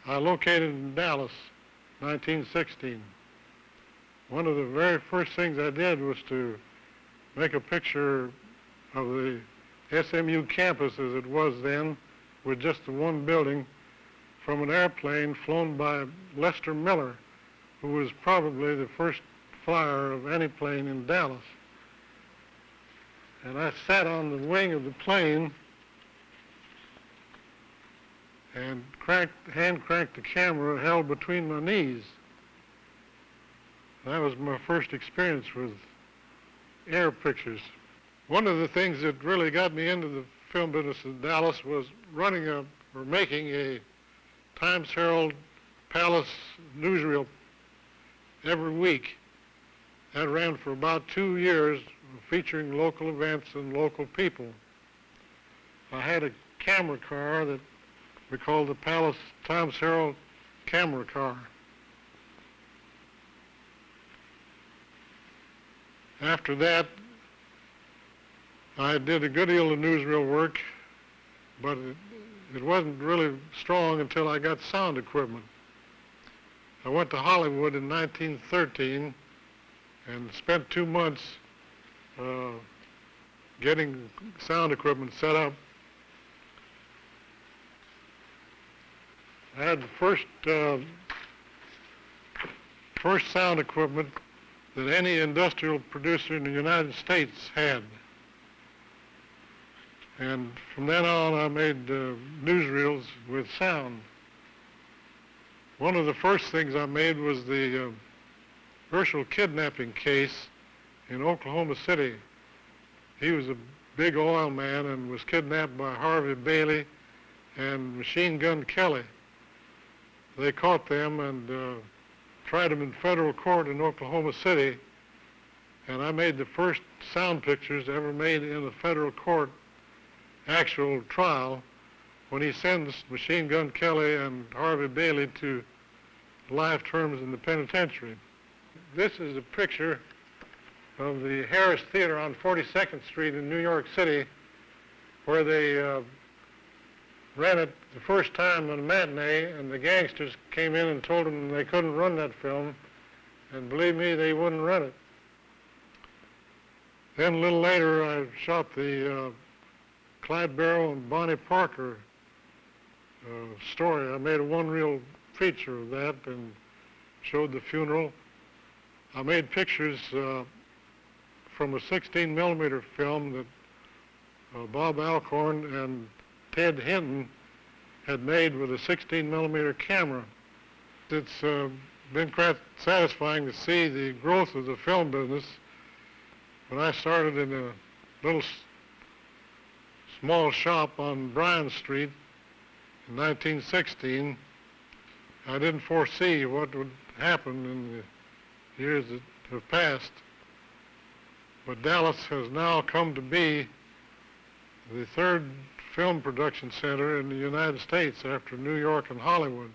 I located in Dallas, 1916. One of the very first things I did was to make a picture of the SMU campus as it was then, with just the one building, from an airplane flown by Lester Miller, who was probably the first flyer of any plane in Dallas. And I sat on the wing of the plane and hand cranked the camera held between my knees. That was my first experience with air pictures. One of the things that really got me into the film business in Dallas was making a Times Herald Palace newsreel every week. That ran for about 2 years, featuring local events and local people. I had a camera car that we called the Palace Times Herald camera car. After that, I did a good deal of newsreel work, but it wasn't really strong until I got sound equipment. I went to Hollywood in 1913 and spent 2 months getting sound equipment set up. I had the first sound equipment that any industrial producer in the United States had. And from then on, I made newsreels with sound. One of the first things I made was the Herald kidnapping case in Oklahoma City. He was a big oil man and was kidnapped by Harvey Bailey and Machine Gun Kelly. They caught them and tried them in federal court in Oklahoma City, and I made the first sound pictures ever made in a federal court actual trial when he sentenced Machine Gun Kelly and Harvey Bailey to life terms in the penitentiary. This is a picture of the Harris Theater on 42nd Street in New York City, where they ran it the first time on a matinee, and the gangsters came in and told them they couldn't run that film, and believe me, they wouldn't run it. Then a little later, I shot the Clyde Barrow and Bonnie Parker story. I made a one-reel feature of that and showed the funeral. I made pictures from a 16mm film that Bob Alcorn and Ted Hinton had made with a 16mm camera. It's been quite satisfying to see the growth of the film business. When I started in a little small shop on Bryan Street in 1916, I didn't foresee what would happen in the years that have passed. But Dallas has now come to be the third film production center in the United States after New York and Hollywood.